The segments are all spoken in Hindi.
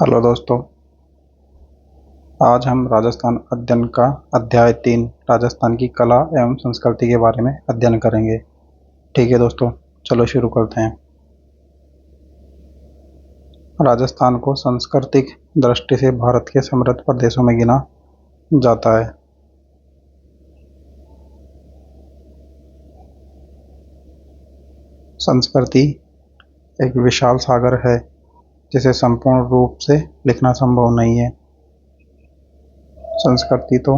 हेलो दोस्तों। आज हम राजस्थान अध्ययन का अध्याय 3 राजस्थान की कला एवं संस्कृति के बारे में अध्ययन करेंगे। ठीक है दोस्तों, चलो शुरू करते हैं। राजस्थान को सांस्कृतिक दृष्टि से भारत के समृद्ध प्रदेशों में गिना जाता है। संस्कृति एक विशाल सागर है जिसे संपूर्ण रूप से लिखना संभव नहीं है। संस्कृति तो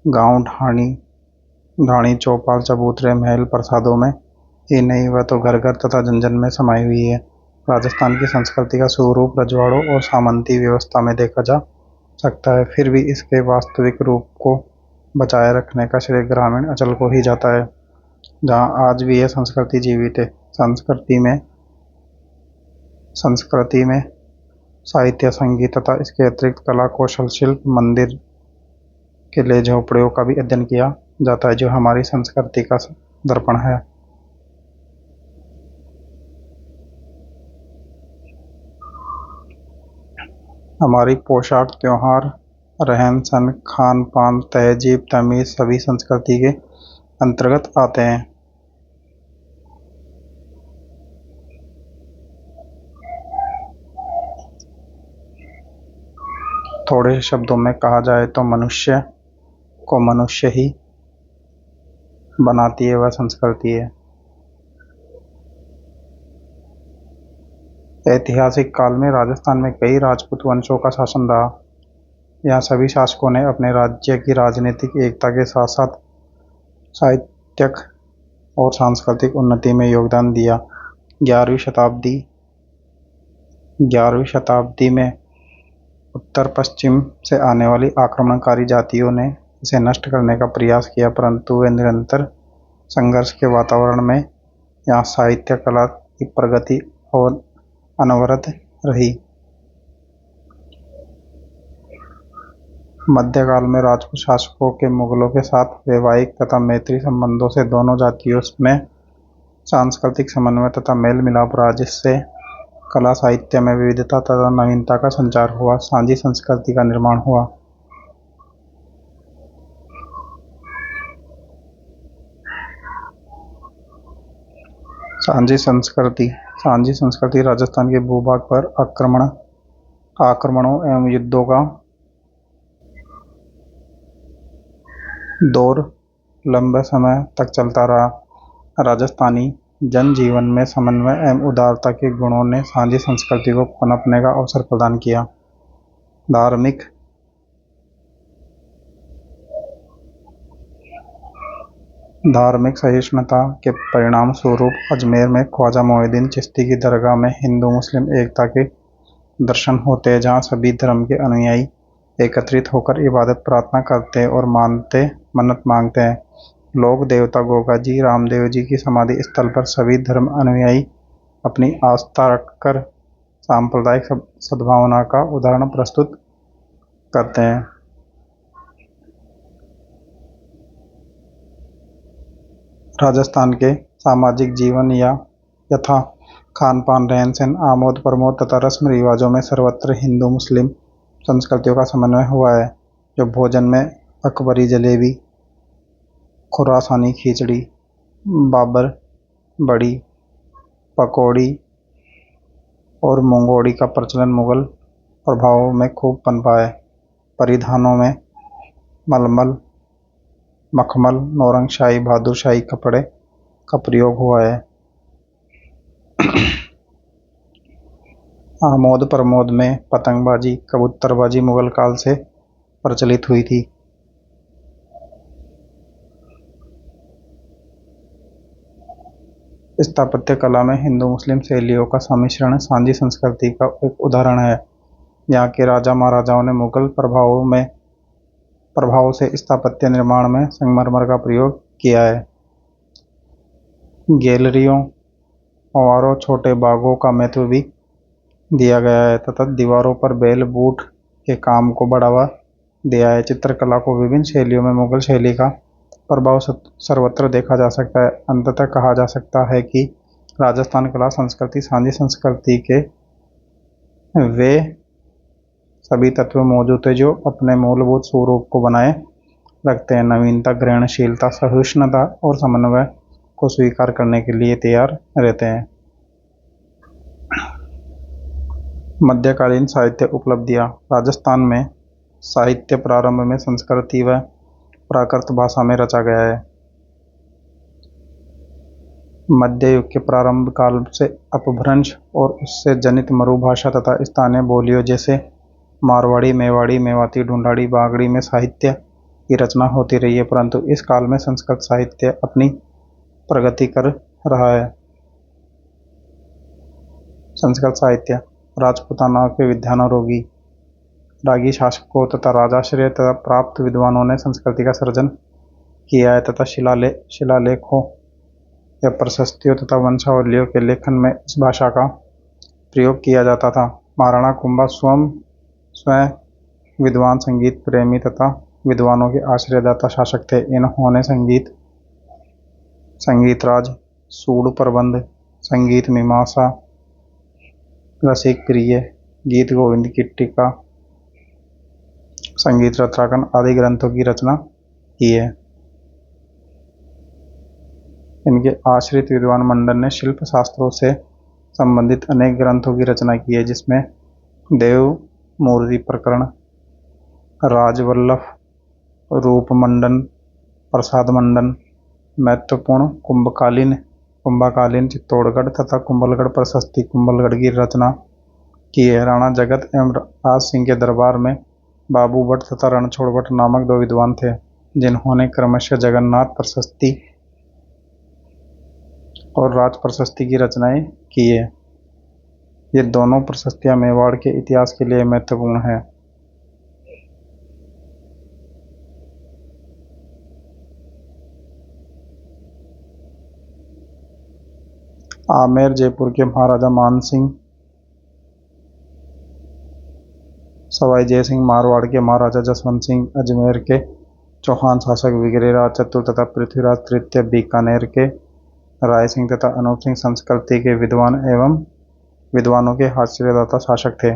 गांव, ढाणी, चौपाल, चबूतरे, महल, प्रसादों में ही नहीं, वह तो घर घर तथा जन जन में समाई हुई है। राजस्थान की संस्कृति का स्वरूप रजवाड़ों और सामंती व्यवस्था में देखा जा सकता है, फिर भी इसके वास्तविक रूप को बचाए रखने का श्रेय ग्रामीण अंचल को ही जाता है, जहाँ आज भी यह संस्कृति जीवित है। संस्कृति में साहित्य, संगीत तथा इसके अतिरिक्त कला, कौशल, शिल्प, मंदिर, किले, झोपड़ियों का भी अध्ययन किया जाता है, जो हमारी संस्कृति का दर्पण है। हमारी पोशाक, त्योहार, रहन सहन, खान पान, तहजीब, तमीज सभी संस्कृति के अंतर्गत आते हैं। थोड़े शब्दों में कहा जाए तो मनुष्य को मनुष्य ही बनाती है वह संस्कृति है। ऐतिहासिक काल में राजस्थान में कई राजपूत वंशों का शासन रहा। यहाँ सभी शासकों ने अपने राज्य की राजनीतिक एकता के साथ साथ साहित्यिक और सांस्कृतिक उन्नति में योगदान दिया। 11वीं शताब्दी में उत्तर पश्चिम से आने वाली आक्रमणकारी जातियों ने इसे नष्ट करने का प्रयास किया, परंतु वे निरंतर संघर्ष के वातावरण में यहाँ साहित्य कला की प्रगति और अनवरत रही। मध्यकाल में राजपूत शासकों के मुगलों के साथ वैवाहिक तथा मैत्री संबंधों से दोनों जातियों में सांस्कृतिक समन्वय तथा मेल मिलाप रहा, जिससे कला साहित्य में विविधता तथा नवीनता का संचार हुआ, सांझी संस्कृति का निर्माण हुआ। सांझी संस्कृति राजस्थान के भूभाग पर आक्रमणों एवं युद्धों का दौर लंबे समय तक चलता रहा। राजस्थानी जनजीवन में समन्वय एवं उदारता के गुणों ने सांझी संस्कृति को पनपने का अवसर प्रदान किया। धार्मिक सहिष्णुता के परिणाम स्वरूप अजमेर में ख्वाजा मोइनुद्दीन चिश्ती की दरगाह में हिंदू मुस्लिम एकता के दर्शन होते हैं, जहाँ सभी धर्म के अनुयायी एकत्रित होकर इबादत प्रार्थना करते हैं और मन्नत मांगते हैं। लोक देवता गोगा जी, रामदेव जी की समाधि स्थल पर सभी धर्म अनुयायी अपनी आस्था रखकर सांप्रदायिक सद्भावना का उदाहरण प्रस्तुत करते हैं। राजस्थान के सामाजिक जीवन यथा खान पान, रहन सहन, आमोद प्रमोद तथा रस्म रिवाजों में सर्वत्र हिंदू मुस्लिम संस्कृतियों का समन्वय हुआ है, जो भोजन में अकबरी जलेबी, खुरासानी खिचड़ी, बाबर बड़ी, पकौड़ी और मुंगोड़ी का प्रचलन मुगल प्रभाव में खूब पनपा है। परिधानों में मलमल, मखमल, नौरंगशाही, बहादुरशाही कपड़े का प्रयोग हुआ है। आमोद प्रमोद में पतंगबाजी, कबूतरबाजी मुगल काल से प्रचलित हुई थी। स्थापत्य कला में हिंदू मुस्लिम शैलियों का सम्मिश्रण सांझी संस्कृति का एक उदाहरण है। यहाँ के राजा महाराजाओं ने मुगल प्रभाव से स्थापत्य निर्माण में संगमरमर का प्रयोग किया है। गैलरियों, फव्वारों, छोटे बागों का महत्व भी दिया गया है तथा दीवारों पर बेल बूट के काम को बढ़ावा दिया है। चित्रकला को विभिन्न शैलियों में मुगल शैली का प्रभाव सर्वत्र देखा जा सकता है। अंततः कहा जा सकता है कि राजस्थान कला संस्कृति सांझी संस्कृति के वे सभी तत्व मौजूद है जो अपने मूलभूत स्वरूप को बनाए रखते हैं। नवीनता, ग्रहणशीलता, सहिष्णुता और समन्वय को स्वीकार करने के लिए तैयार रहते हैं। मध्यकालीन साहित्य उपलब्धियां। राजस्थान में साहित्य प्रारंभ में संस्कृति व प्राकृत भाषा में रचा गया है। मध्य युग के प्रारंभ काल से अपभ्रंश और उससे जनित मरुभाषा तथा स्थानीय बोलियों जैसे मारवाड़ी, मेवाड़ी, मेवाती, ढूंढाड़ी, बागड़ी में साहित्य की रचना होती रही है, परंतु इस काल में संस्कृत साहित्य अपनी प्रगति कर रहा है। संस्कृत साहित्य। राजपूताना के विद्वानों, रागी शासकों तथा राजाश्रय तथा प्राप्त विद्वानों ने संस्कृति का सृजन किया है तथा शिलालेखों या प्रशस्तियों तथा वंशावलियों के लेखन में इस भाषा का प्रयोग किया जाता था। महाराणा कुंभा स्वयं विद्वान, संगीत प्रेमी तथा विद्वानों के आश्रयदाता शासक थे। इन्होंने संगीतराज, सूड प्रबंध, संगीत मीमांसा, रसिक प्रिय, गीत गोविंद की टीका, संगीत रत्नाकन आदि ग्रंथों की रचना की है। इनके आश्रित विद्वान मंडल ने शिल्प शास्त्रों से संबंधित अनेक ग्रंथों की रचना की है, जिसमें देव मूर्ति प्रकरण, राजवल्लभ, रूप मंडन, प्रसाद मंडन, महत्वपूर्ण कुंभकालीन चित्तौड़गढ़ तथा कुंभलगढ़ प्रशस्ति कुंभलगढ़ की रचना की है। राणा जगत एवं राज सिंह के दरबार में बाबू भट्ट तथा रणछोड़ भट्ट नामक दो विद्वान थे, जिन्होंने क्रमशः जगन्नाथ प्रशस्ति और राज प्रशस्ति की रचनाएं की है। ये दोनों प्रशस्तियां मेवाड़ के इतिहास के लिए महत्वपूर्ण हैं। आमेर जयपुर के महाराजा मानसिंह, सवाई जय सिंह मारवाड़ के महाराजा जसवंत सिंह, अजमेर के चौहान शासक विग्रहराज चतुर्थ तथा पृथ्वीराज तृतीय बीकानेर के राय सिंह तथा अनूप सिंह संस्कृति के विद्वान एवं विद्वानों के आश्रयदाता शासक थे।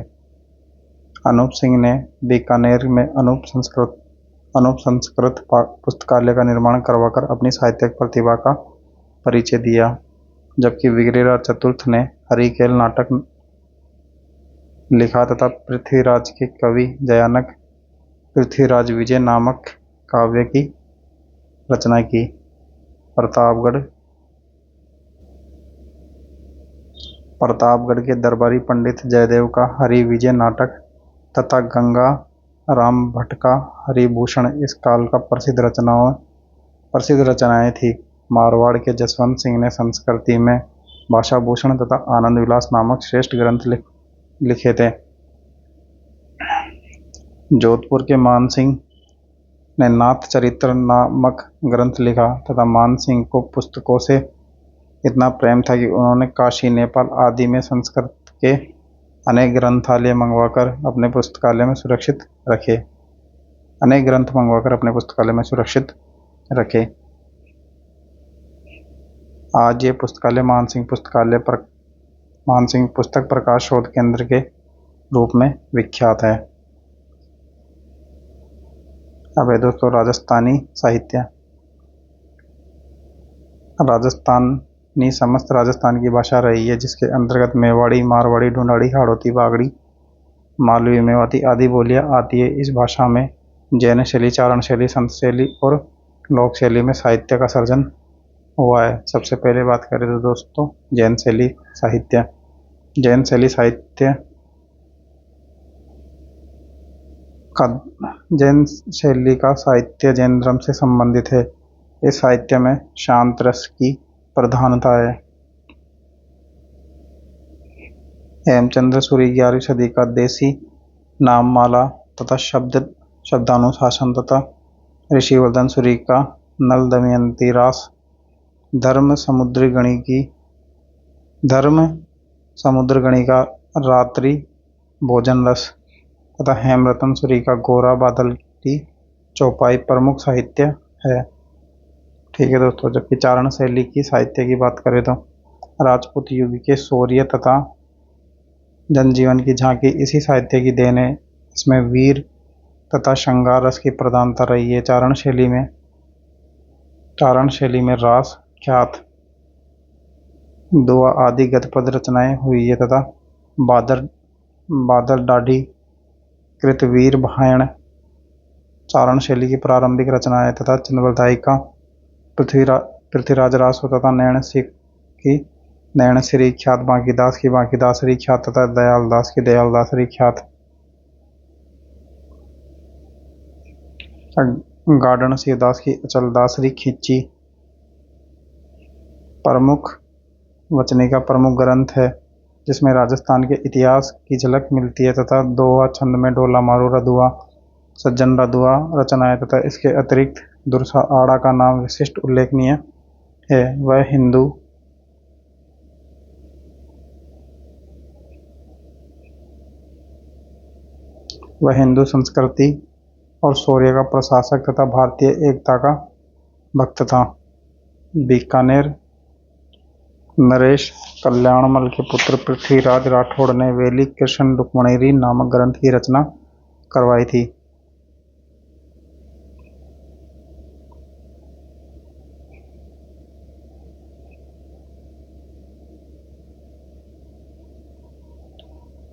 अनूप सिंह ने बीकानेर में अनूप संस्कृत पुस्तकालय का निर्माण करवाकर अपनी साहित्यिक प्रतिभा का परिचय दिया, जबकि विग्रहराज चतुर्थ ने हरिकेल नाटक लिखा तथा पृथ्वीराज के कवि जयानक पृथ्वीराज विजय नामक काव्य की रचना की। प्रतापगढ़ के दरबारी पंडित जयदेव का हरि विजय नाटक तथा गंगा राम भट्ट का हरिभूषण इस काल का प्रसिद्ध रचनाएं थी। मारवाड़ के जसवंत सिंह ने संस्कृति में भाषा भूषण तथा आनंद विलास नामक श्रेष्ठ ग्रंथ लिखे थे। जोधपुर के मान सिंह ने नाथ चरित्र नामक ग्रंथ लिखा तथा मान सिंह को पुस्तकों से इतना प्रेम था कि उन्होंने काशी, नेपाल आदि में संस्कृत के अनेक ग्रंथालय मंगवाकर अपने पुस्तकालय में सुरक्षित रखे। आज ये पुस्तकालय मानसिंह पुस्तक प्रकाश शोध केंद्र के रूप में विख्यात है। अब है दोस्तों राजस्थानी साहित्य। राजस्थानी समस्त राजस्थान की भाषा रही है, जिसके अंतर्गत मेवाड़ी, मारवाड़ी, ढूंढाड़ी, हाड़ौती, बागड़ी, मालवी, मेवाती आदि बोलियां आती है। इस भाषा में जैन शैली, चारण शैली, संत शैली और लोक शैली में साहित्य का सर्जन हुआ है। सबसे पहले बात करें तो दोस्तों जैन शैली साहित्य। जैन शैली का साहित्य जैन धर्म से संबंधित है। इस साहित्य में शांत रस की प्रधानता है। हेमचंद्र सूरी 11वीं सदी का देसी नाममाला तथा शब्दानुशासन तथा ऋषिवर्धन सूरी का नल दमयंती रास, धर्म समुद्रगणी का रात्रि भोजन रस तथा हेमरतन सूरी का गोरा बादल की चौपाई प्रमुख साहित्य है। ठीक है दोस्तों, जबकि चारण शैली की साहित्य की बात करें तो राजपूत युग के शौर्य तथा जनजीवन की झांकी इसी साहित्य की देन है। इसमें वीर तथा श्रृंगार रस की प्रधानता रही है। चारण शैली में रास, ख्यात, दुआ आदि गद्यपद रचनाएं हुई है तथा बादर बादल डाढ़ी, कृतवीर भायण चारण शैली की प्रारंभिक रचना है तथा चंद्रबलदाई का पृथ्वीराज रासो तथा नैण श्री ख्यात, बांकीदास की बांकीदासरी ख्यात तथा दयालदास की दयालदासरी ख्यात। गार्डन शिवदास की अचलदासरी खींची प्रमुख वचनी का प्रमुख ग्रंथ है जिसमें राजस्थान के इतिहास की झलक मिलती है तथा दोहा छंद में डोला मारू रदुआ, सज्जन रदुआ रचना है तथा इसके अतिरिक्त दुर्सा आड़ा का नाम विशिष्ट उल्लेखनीय है। वह हिंदू संस्कृति और शौर्य का प्रशासक तथा भारतीय एकता का भक्त था। बीकानेर नरेश कल्याणमल के पुत्र पृथ्वीराज राठौड़ ने वेली कृष्ण रुक्मणीरी नामक ग्रंथ की रचना करवाई थी।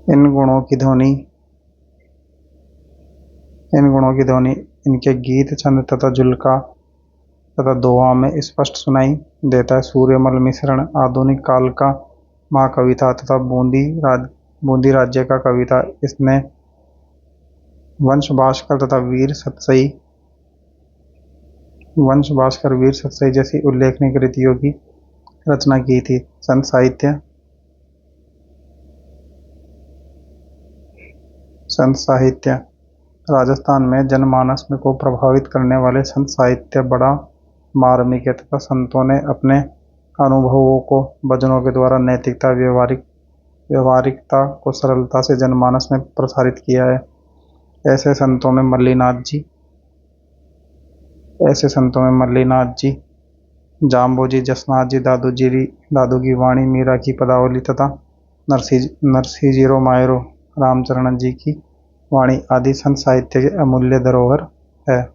इन गुणों की ध्वनि इनके गीत, छंद तथा जुल्का तथा दोहा में स्पष्ट सुनाई देता है। सूर्यमल मिश्रण आधुनिक काल का महाकवि था तथा बूंदी राज्य का कवि था। इसने वंश भास्कर वीर सतसई जैसी उल्लेखनीय कृतियों की रचना की थी। संत साहित्य राजस्थान में जनमानस को प्रभावित करने वाले संत साहित्य बड़ा मार्मिक है तथा संतों ने अपने अनुभवों को भजनों के द्वारा नैतिकता, व्यवहारिकता को सरलता से जनमानस में प्रसारित किया है। ऐसे संतों में मल्लीनाथ जी, जाम्बो जी, जसनाथ जी, दादू की वाणी, मीरा की पदावली तथा नरसिंहजीरो मायरो, रामचरण जी की वाणी आदि संत साहित्य के अमूल्य धरोहर है।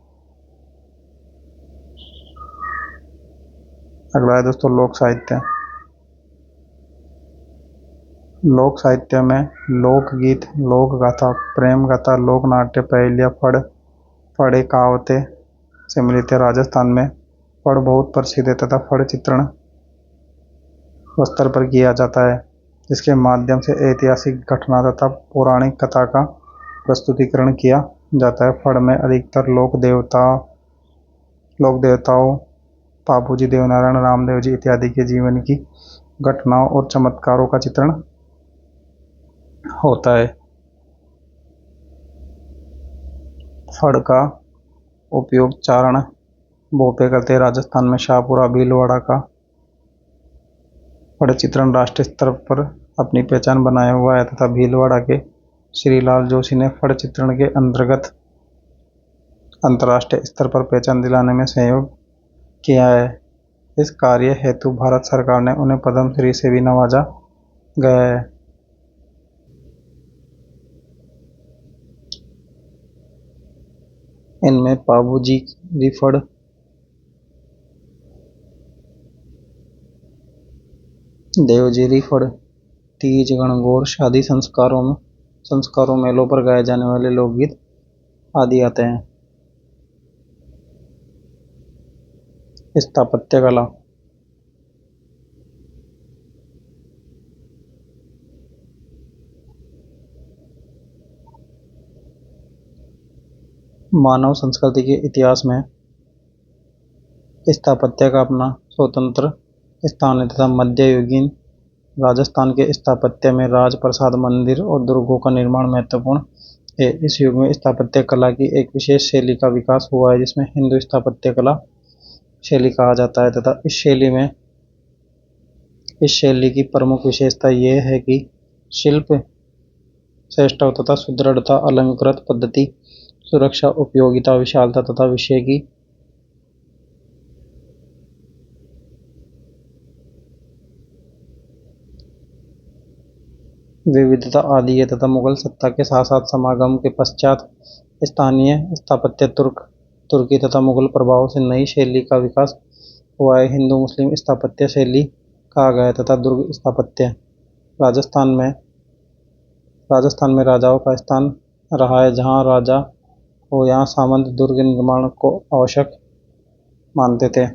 अगला है दोस्तों लोक साहित्य। लोक साहित्य में लोकगीत, लोक गाथा, प्रेम गाथा, लोक नाट्य, पहेलियाँ, फड़े कहावतें से मिलते। राजस्थान में फड़ बहुत प्रसिद्ध है तथा फड़ चित्रण वस्त्र पर किया जाता है। इसके माध्यम से ऐतिहासिक घटना तथा पौराणिक कथा का प्रस्तुतिकरण किया जाता है। फड़ में अधिकतर लोक देवताओं बापूजी, देवनारायण, रामदेव जी इत्यादि के जीवन की घटनाओं और चमत्कारों का चित्रण होता है। फड़ का उपयोग चारण भोपे करते हैं। राजस्थान में शाहपुरा, भीलवाड़ा का फड़ चित्रण राष्ट्रीय स्तर पर अपनी पहचान बनाया हुआ है तथा भीलवाड़ा के श्रीलाल जोशी ने फड़ चित्रण के अंतर्गत अंतर्राष्ट्रीय स्तर पर पहचान दिलाने में सहयोग किया है। इस कार्य हेतु भारत सरकार ने उन्हें पद्मश्री से भी नवाजा गया है। इनमें पाबूजी फड़, देवजीरी फड़, तीज, गणगौर, शादी संस्कारों मेलों पर गाए जाने वाले लोकगीत आदि आते हैं। स्थापत्य कला मानव संस्कृति के इतिहास में स्थापत्य का अपना स्वतंत्र स्थान है तथा मध्ययुगीन राजस्थान के स्थापत्य में राजप्रसाद, मंदिर और दुर्गों का निर्माण महत्वपूर्ण है। इस युग में स्थापत्य कला की एक विशेष शैली का विकास हुआ है जिसमें हिंदू स्थापत्य कला शैली कहा जाता है तथा इस शैली की प्रमुख विशेषता यह है कि शिल्प श्रेष्ठता तथा सुदृढ़ता, अलंकृत पद्धति, सुरक्षा, उपयोगिता, विशालता तथा विषय की विविधता आदि है तथा मुगल सत्ता के साथ साथ समागम के पश्चात स्थानीय स्थापत्य तुर्की तथा मुगल प्रभाव से नई शैली का विकास हुआ है। हिंदू मुस्लिम स्थापत्य शैली कहा गया है तथा दुर्ग स्थापत्य राजस्थान में राजस्थान में राजाओं का स्थान रहा है। जहाँ राजा हो यहाँ सामंत दुर्ग निर्माण को आवश्यक मानते थे।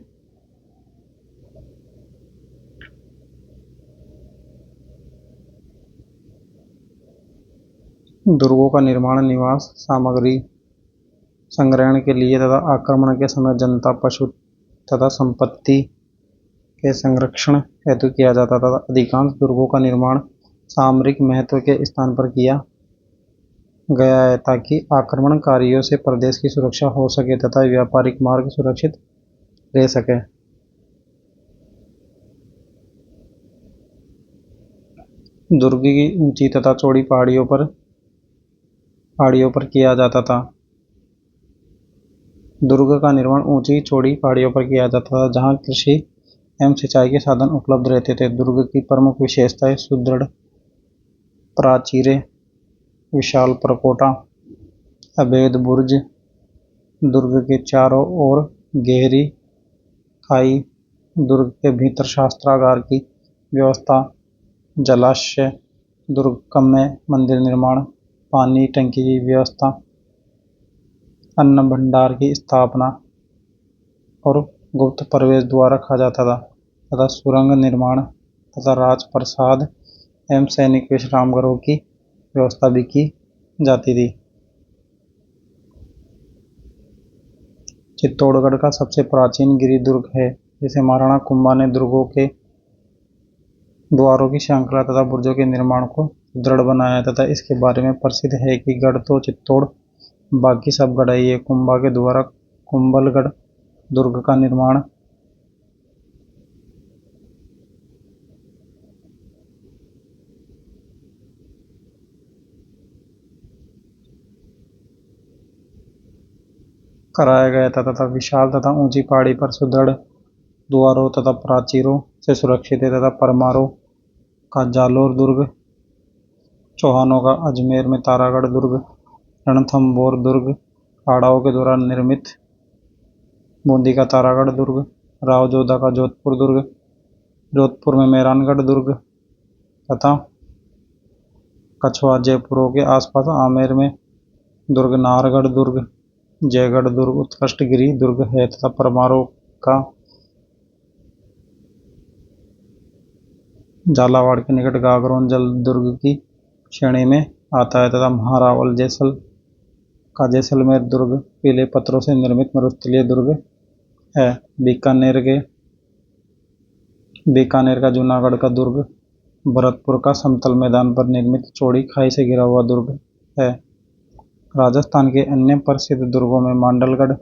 दुर्गों का निर्माण निवास सामग्री संग्रहण के लिए तथा आक्रमण के समय जनता पशु तथा संपत्ति के संरक्षण हेतु किया जाता था। अधिकांश दुर्गों का निर्माण सामरिक महत्व के स्थान पर किया गया है ताकि आक्रमणकारियों से प्रदेश की सुरक्षा हो सके तथा व्यापारिक मार्ग सुरक्षित रह सके। दुर्ग की ऊंची तथा चौड़ी पहाड़ियों पर किया जाता था। दुर्ग का निर्माण ऊंची चौड़ी पहाड़ियों पर किया जाता था जहां कृषि एवं सिंचाई के साधन उपलब्ध रहते थे। दुर्ग की प्रमुख विशेषताएं सुदृढ़ प्राचीरें, विशाल परकोटा, अभेद बुर्ज, दुर्ग के चारों ओर गहरी खाई, दुर्ग के भीतर शस्त्रागार की व्यवस्था, जलाशय, दुर्ग में मंदिर निर्माण, पानी टंकी की व्यवस्था, अन्न भंडार की स्थापना और गुप्त प्रवेश द्वार रखा जाता था तथा सुरंग निर्माण तथा राजप्रसाद एवं सैनिक विश्राम गृहों की व्यवस्था भी की जाती थी। चित्तौड़गढ़ का सबसे प्राचीन गिरि दुर्ग है जिसे महाराणा कुंभा ने दुर्गों के द्वारों की श्रृंखला तथा बुर्जों के निर्माण को दृढ़ बनाया तथा इसके बारे में प्रसिद्ध है कि गढ़ तो चित्तौड़, बाकी सब गढ़ है। कुंभा के द्वारा कुंभलगढ़ दुर्ग का निर्माण कराया गया था तथा विशाल तथा ऊंची पहाड़ी पर सुदृढ़ द्वारों तथा प्राचीरों से सुरक्षित है तथा परमारों का जालोर दुर्ग, चौहानों का अजमेर में तारागढ़ दुर्ग, रणथंभौर दुर्ग खाड़ाओं के द्वारा निर्मित, बूंदी का तारागढ़ दुर्ग, राव जोधा का जोधपुर दुर्ग, जोधपुर में मेहरानगढ़ दुर्ग तथा कछवा जयपुरों के आसपास आमेर में दुर्ग, नाहरगढ़ दुर्ग, जयगढ़ दुर्ग उत्कृष्टगिरी दुर्ग है तथा परमारों का झालावाड़ के निकट गागरोन जल दुर्ग की श्रेणी में आता है तथा महारावल जैसलमेर दुर्ग पीले पत्थरों से निर्मित मरुस्थलीय दुर्ग है। बीकानेर का जूनागढ़ का दुर्ग भरतपुर का समतल मैदान पर निर्मित चौड़ी खाई से घिरा हुआ दुर्ग है। राजस्थान के अन्य प्रसिद्ध दुर्गों में मांडलगढ़,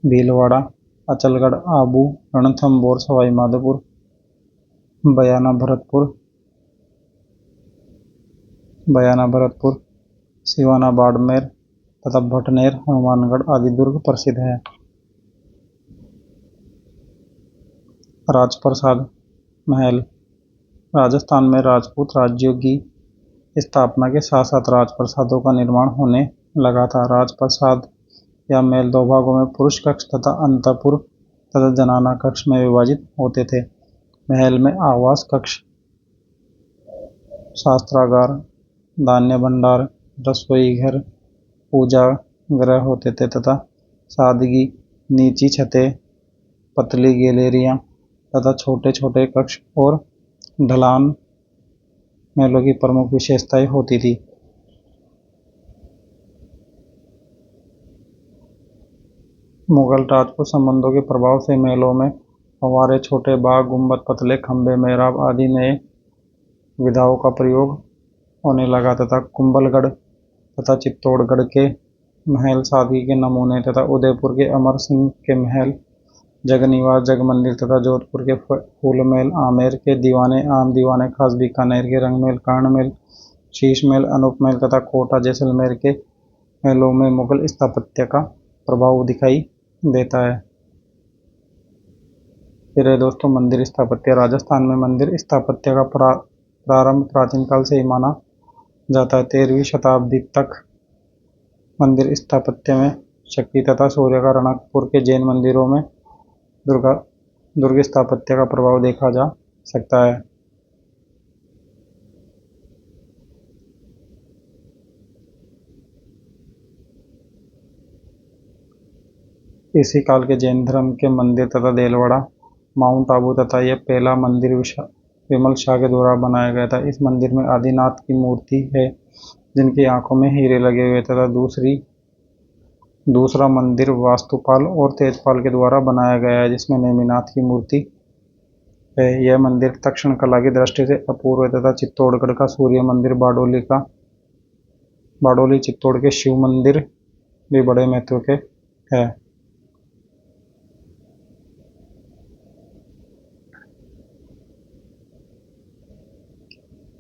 भीलवाड़ा, अचलगढ़, आबू, रणथंभौर, सवाई माधोपुर, बयाना भरतपुर, सिवाना बाड़मेर तथा भटनेर, हनुमानगढ़ आदि दुर्ग प्रसिद्ध हैं। राजप्रसाद महल राजस्थान में राजपूत राज्यों की स्थापना के साथ साथ राजप्रसादों का निर्माण होने लगा था। राजप्रसाद या महल दो भागों में पुरुष कक्ष तथा अंतःपुर तथा जनाना कक्ष में विभाजित होते थे। महल में आवास कक्ष, शास्त्रागार, धान्य भंडार, रसोई घर, पूजा गृह होते थे तथा सादगी, नीची छतें, पतली गैलरियां तथा छोटे छोटे कक्ष और ढलान महलों की प्रमुख विशेषताएं होती थी। मुगल राजपूत संबंधों के प्रभाव से महलों में फव्वारे, छोटे बाग, गुंबद, पतले खंभे, मेहराब आदि नए विधाओं का प्रयोग होने लगा तथा कुंभलगढ़ तथा चित्तौड़गढ़ के महल सादगी के नमूने तथा उदयपुर के अमर सिंह के महल, जगनिवास, जगमंदिर तथा जोधपुर के फूल महल, आमेर के दीवाने आम, दीवाने खास, बीकानेर के रंगमहल, कर्णमहल, शीश महल, अनूप महल तथा कोटा जैसलमेर के महलों में मुगल स्थापत्य का प्रभाव दिखाई देता है। फिर है दोस्तों मंदिर स्थापत्य। राजस्थान में मंदिर स्थापत्य का प्रारंभ प्राचीन काल से ही माना जाता है। 13वीं शताब्दी तक मंदिर स्थापत्य में शक्ति तथा सूर्य का रणकपुर के जैन मंदिरों में दुर्गा दुर्ग स्थापत्य का प्रभाव देखा जा सकता है। इसी काल के जैन धर्म के मंदिर तथा देलवाड़ा, माउंट आबू तथा यह पहला मंदिर विमल शाह के द्वारा बनाया गया था। इस मंदिर में आदिनाथ की मूर्ति है जिनकी आंखों में हीरे लगे हुए तथा दूसरा मंदिर वास्तुपाल और तेजपाल के द्वारा बनाया गया है जिसमें नेमिनाथ की मूर्ति है। यह मंदिर दक्षिण कला की दृष्टि से अपूर्व है तथा चित्तौड़गढ़ का सूर्य मंदिर बारडोली चित्तौड़ के शिव मंदिर भी बड़े महत्व के है।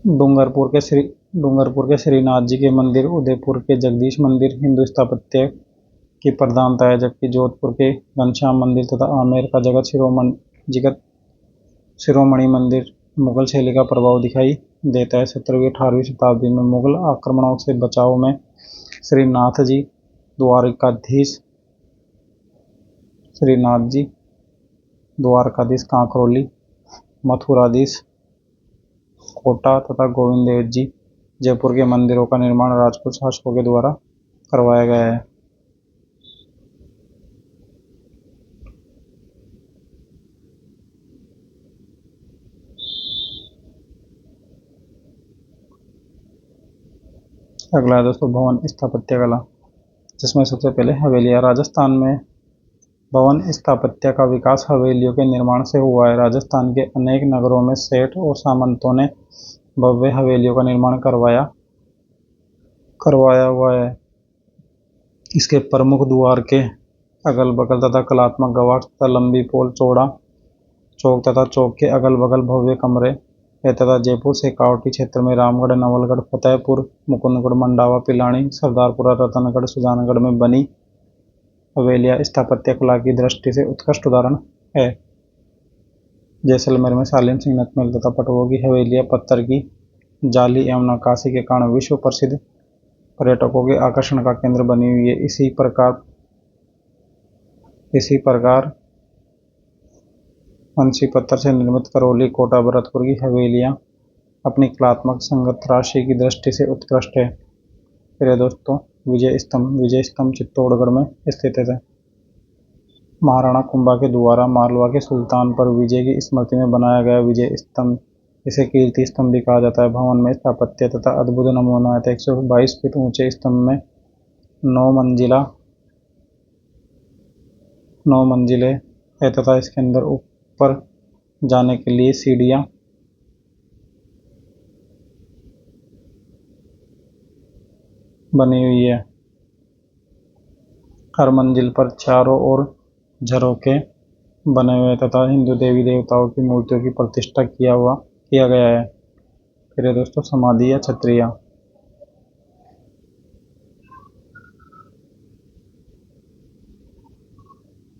डूंगरपुर के श्रीनाथ जी के मंदिर, उदयपुर के जगदीश मंदिर हिंदू स्थापत्य की प्रधानता है, जबकि जोधपुर के घनश्याम मंदिर तथा आमेर का जगत शिरोमणि मंदिर मुगल शैली का प्रभाव दिखाई देता है। 17वीं-18वीं शताब्दी में मुगल आक्रमणों से बचाव में श्रीनाथ जी द्वारकाधीश कांकरोली, मथुराधीश कोटा तथा गोविंद देव जी जयपुर के मंदिरों का निर्माण राजपूत शासकों के द्वारा करवाया गया है। अगला है दोस्तों भवन स्थापत्य कला, जिसमें सबसे पहले हवेलियाँ। राजस्थान में भवन स्थापत्य का विकास हवेलियों के निर्माण से हुआ है। राजस्थान के अनेक नगरों में सेठ और सामंतों ने भव्य हवेलियों का निर्माण करवाया हुआ है। इसके प्रमुख द्वार के अगल बगल तथा कलात्मक गवाक्ष तथा लंबी पोल, चौड़ा चौक तथा चौक के अगल बगल भव्य कमरे है तथा जयपुर शेखावटी क्षेत्र में रामगढ़, नवलगढ़, फतेहपुर, मुकुंदगढ़, मंडावा, पिलानी, सरदारपुरा, रतनगढ़, सुजानगढ़ में बनी हवेलियाँ स्थापत्य कला की दृष्टि से उत्कृष्ट उदाहरण है। जैसलमेर में सालिम सिंह नटमेल तथा पटवों की हवेलियाँ पत्थर की जाली एवं नक्काशी के कारण विश्व प्रसिद्ध पर्यटकों के आकर्षण का केंद्र बनी हुई है। इसी प्रकार मंशी पत्थर से निर्मित करौली, कोटा, भरतपुर की हवेलियाँ अपनी कलात्मक संगत राशि की दृष्टि से उत्कृष्ट है। फिर दोस्तों विजय स्तंभ चित्तौड़गढ़ में स्थित है। महाराणा कुंभा के द्वारा मालवा के सुल्तान पर विजय की स्मृति में बनाया गया विजय स्तंभ, इसे कीर्ति स्तंभ भी कहा जाता है। भवन में स्थापत्य तथा अद्भुत नमूना है। 122 फीट ऊंचे स्तंभ में 9 मंजिले है तथा इसके अंदर ऊपर जाने के लिए सीढ़ियां बनी हुई है। हर मंजिल पर चारों ओर झरोखे बने हुए तथा हिंदू देवी देवताओं की मूर्तियों की प्रतिष्ठा किया गया है। फिर दोस्तों समाधि या छत्रियां।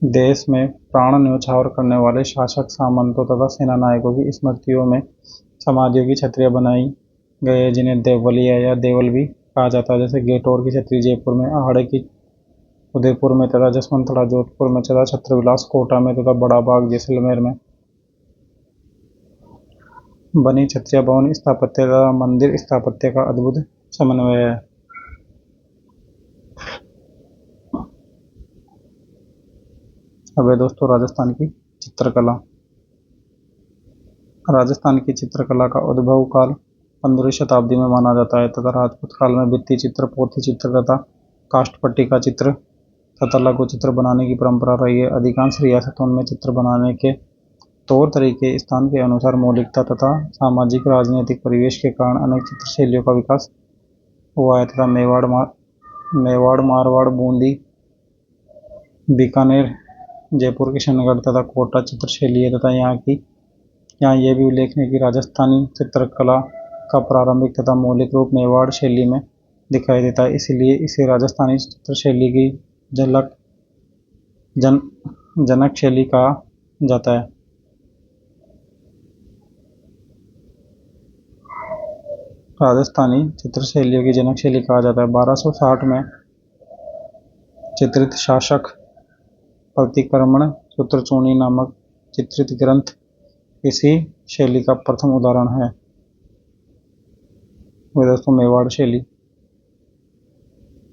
देश में प्राण न्यौछावर करने वाले शासक, सामंतों तथा सेना नायकों की स्मृतियों में समाधियों की छत्रियां बनाई गई है, जिन्हें देवलिया या देवल भी कहा जाता है। जैसे गेटौर की छतरी जयपुर में, आहड़े की उदयपुर में तथा जसवंतड़ा जोधपुर में तथा छत्रविलास कोटा में तथा बड़ा बाग जैसलमेर में बनी छत्रियां भवन स्थापत्य तथा मंदिर स्थापत्य का अद्भुत समन्वय है। अब है दोस्तों राजस्थान की चित्रकला। राजस्थान की चित्रकला का उद्भव काल 15वीं शताब्दी में माना जाता है तथा राजपूत काल में भित्ति चित्र, पोथी चित्र तथा काष्ठपट्टिका चित्र तथा लघु चित्र बनाने की परंपरा रही है। अधिकांश रियासतों में चित्र बनाने के तौर तरीके स्थान के अनुसार मौलिकता तथा सामाजिक राजनीतिक परिवेश के कारण अनेक चित्र शैलियों का विकास हुआ है तथा मेवाड़, मारवाड़, बूंदी, बीकानेर, जयपुर, किशनगढ़ तथा कोटा चित्रशैली है तथा यहाँ यह भी उल्लेखनीय है कि राजस्थानी चित्रकला का प्रारंभिक तथा मौलिक रूप मेवाड़ शैली में दिखाई देता है, इसलिए इसे राजस्थानी चित्रशैली की जनक शैली कहा जाता है। राजस्थानी चित्रशैलियों की जनक शैली कहा जाता है। 1260 में चित्रित शासक प्रतिक्रमण सूत्रचूनी नामक चित्रित ग्रंथ इसी शैली का प्रथम उदाहरण है। दोस्तों मेवाड़ शैली।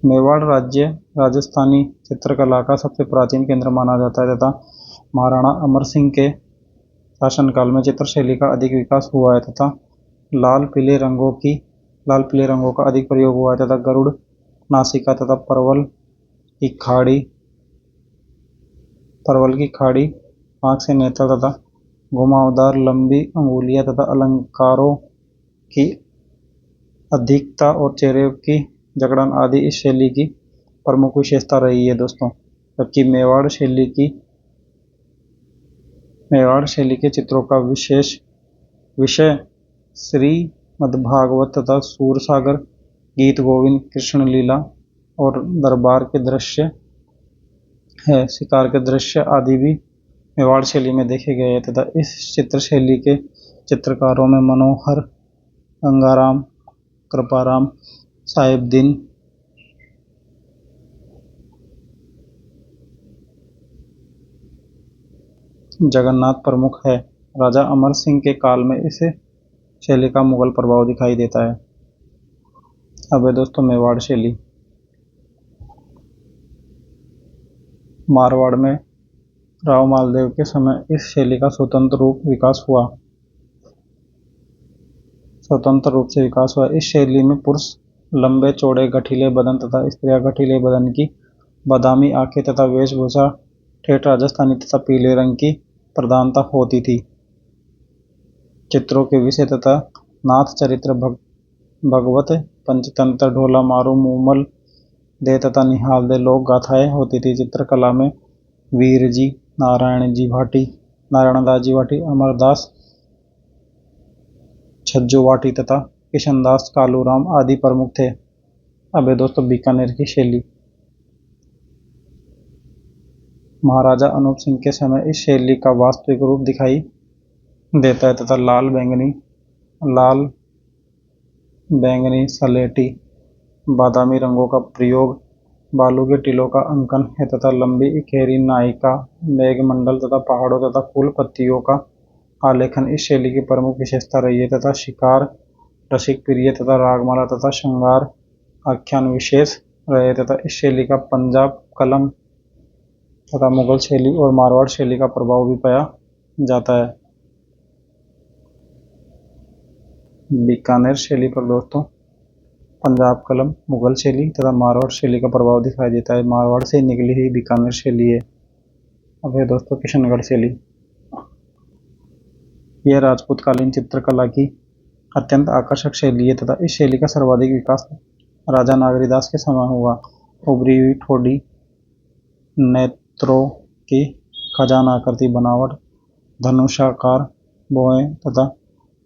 मेवाड़ राज्य राजस्थानी चित्रकला का सबसे प्राचीन केंद्र माना जाता है तथा महाराणा अमर सिंह के शासनकाल में चित्रशैली का अधिक विकास हुआ है तथा लाल पीले रंगों का अधिक प्रयोग हुआ है तथा गरुड़, नासिका तथा परवल की खाड़ी, आँख से नेत्र तथा घुमावदार लंबी अंगुलियां तथा अलंकारों की अधिकता और चेहरे की जकड़न आदि इस शैली की प्रमुख विशेषता रही है दोस्तों। जबकि मेवाड़ शैली के चित्रों का विषय श्रीमद्भागवत तथा सूरसागर, गीत गोविंद, कृष्ण लीला और दरबार के दृश्य है। शिकार के दृश्य आदि भी मेवाड़ शैली में देखे गए हैं तथा इस चित्र शैली के चित्रकारों में मनोहर, गंगाराम, कृपाराम, साहिबदीन, जगन्नाथ प्रमुख है। राजा अमर सिंह के काल में इस शैली का मुगल प्रभाव दिखाई देता है। अब है दोस्तों मेवाड़ शैली। मारवाड़ में राव मालदेव के समय इस शैली का स्वतंत्र रूप से विकास हुआ। इस शैली में पुरुष लंबे चौड़े गठीले बदन तथा स्त्रियां गठीले बदन की, बादामी आंखें तथा वेशभूषा ठेठ राजस्थानी तथा पीले रंग की प्रधानता होती थी। चित्रों के विषय तथा नाथ चरित्र, भगवत पंचतंत्र, ढोला मारू, मूमल दे तथा निहाल दे लोक गाथाएं होती थी। चित्रकला में वीर जी, नारायण दास जी भाटी, अमरदास छज्जू भाटी तथा किशनदास कालूराम आदि प्रमुख थे। अब है दोस्तों बीकानेर की शैली। महाराजा अनूप सिंह के समय इस शैली का वास्तविक रूप दिखाई देता है तथा लाल बैंगनी, सलेटी, बादामी रंगों का प्रयोग, बालू के टीलों का अंकन है तथा लंबी इकेरी नायिका, मेघमंडल तथा पहाड़ों तथा फूल पत्तियों का आलेखन इस शैली की प्रमुख विशेषता रही है तथा शिकार, रसिक प्रिय तथा रागमाला तथा श्रृंगार आख्यान विशेष रहे तथा इस शैली का पंजाब, कलम तथा मुगल शैली और मारवाड़ शैली का प्रभाव भी पाया जाता है। बीकानेर शैली पर दोस्तों पंजाब, कलम, मुगल शैली तथा मारवाड़ शैली का प्रभाव दिखाई देता है। मारवाड़ से निकली हुई बीकानेर शैली है। अब है दोस्तों किशनगढ़ शैली। यह राजपूतकालीन चित्रकला की अत्यंत आकर्षक शैली है तथा इस शैली का सर्वाधिक विकास राजा नागरीदास के समय हुआ। उभरी हुई ठोड़ी, नेत्रों की खजाना आकृति बनावट, धनुषाकार भौहें तथा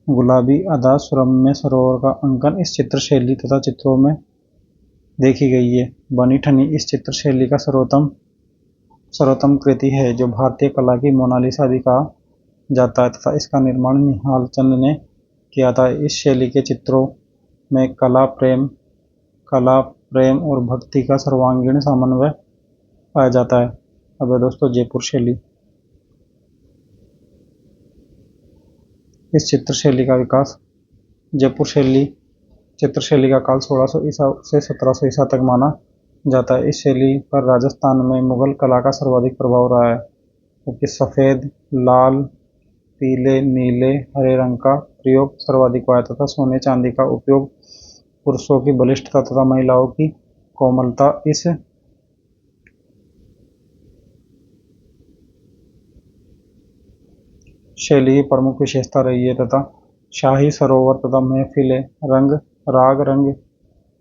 गुलाबी अदा, सुरम्य सरोवर का अंकन इस चित्र शैली तथा चित्रों में देखी गई है। बनी ठनी इस चित्र शैली का सर्वोत्तम कृति है जो भारतीय कला की मोनालिसा भी कहा जाता है तथा इसका निर्माण निहाल चंद ने किया था। इस शैली के चित्रों में कला प्रेम और भक्ति का सर्वांगीण समन्वय पाया जाता है। अब है दोस्तों जयपुर शैली। इस चित्रशैली का विकास। जयपुर चित्रशैली का काल 1600 ईसा से 1700 ईसा तक माना जाता है। इस शैली पर राजस्थान में मुगल कला का सर्वाधिक प्रभाव रहा है क्योंकि सफ़ेद, लाल, पीले, नीले, हरे रंग का प्रयोग सर्वाधिक हुआ तथा सोने चांदी का उपयोग पुरुषों की बलिष्ठता तथा महिलाओं की कोमलता इस शैली की प्रमुख विशेषता रही है तथा शाही सरोवर तथा महफिलें, राग रंग,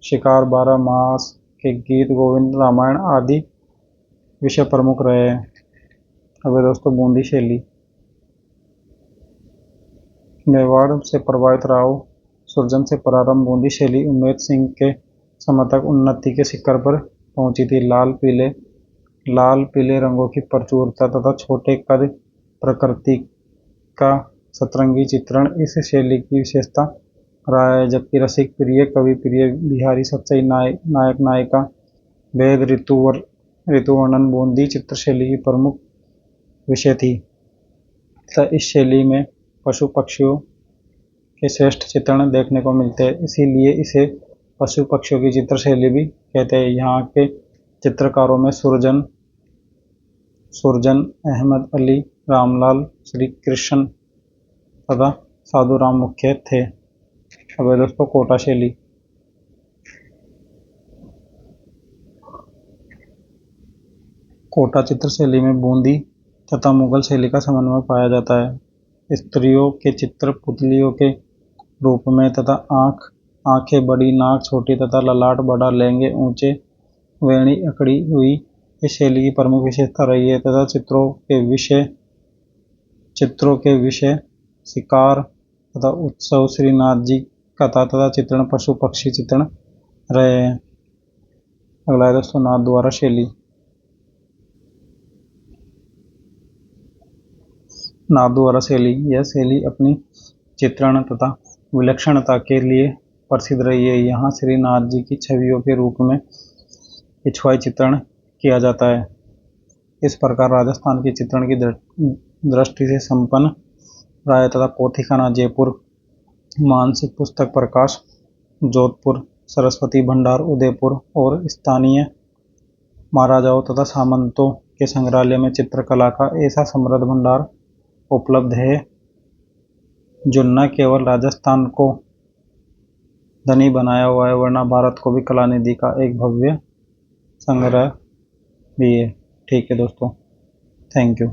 शिकार, 12 मास के गीत गोविंद, रामायण आदि विषय प्रमुख रहे हैं। अब दोस्तों बूंदी शैली। मेवाड़ से प्रभावित राव सुरजन से प्रारंभ बूंदी शैली उम्मेद सिंह के समय तक उन्नति के शिखर पर पहुंची थी। लाल पीले रंगों की प्रचुरता तथा छोटे कद, प्रकृति का सतरंगी चित्रण इस शैली की विशेषता रहा है, जबकि रसिक प्रिय, कवि प्रिय, बिहारी सच्चाई, नायक नायिका, वेद, ऋतुवर्णन बूंदी चित्रशैली की प्रमुख विषय थी तथा इस शैली में पशु पक्षियों के श्रेष्ठ चित्रण देखने को मिलते हैं, इसीलिए इसे पशु पक्षियों की चित्रशैली भी कहते हैं। यहाँ के चित्रकारों में सुरजन, अहमद अली, रामलाल, श्री कृष्ण तथा साधुराम मुख्य थे। अब है दोस्तों कोटा शैली। कोटा चित्रशैली में बूंदी तथा मुगल शैली का समन्वय पाया जाता है। स्त्रियों के चित्र पुतलियों के रूप में तथा आंखें बड़ी, नाक छोटी तथा ललाट बड़ा, लहंगे ऊंचे, वेणी अकड़ी हुई इस शैली की प्रमुख विशेषता रही है तथा चित्रों के विषय शिकार तथा उत्सव, श्रीनाथ जी कथा तथा चित्रण, पशु पक्षी चित्रण रहे हैं। अगला है दोस्तों नाथद्वारा शैली। नाथद्वारा शैली, यह शैली अपनी चित्रण तथा विलक्षणता के लिए प्रसिद्ध रही है। यहाँ श्रीनाथ जी की छवियों के रूप में पिछवाई चित्रण किया जाता है। इस प्रकार राजस्थान की चित्रण की दृष्टि से संपन्न राय तथा पोथीखाना जयपुर, मानसिक पुस्तक प्रकाश जोधपुर, सरस्वती भंडार उदयपुर और स्थानीय महाराजाओं तथा सामंतों के संग्रहालय में चित्रकला का ऐसा समृद्ध भंडार उपलब्ध है जो न केवल राजस्थान को धनी बनाया हुआ है वरना भारत को भी कला निधि का एक भव्य संग्रह भी है। ठीक है दोस्तों, थैंक यू।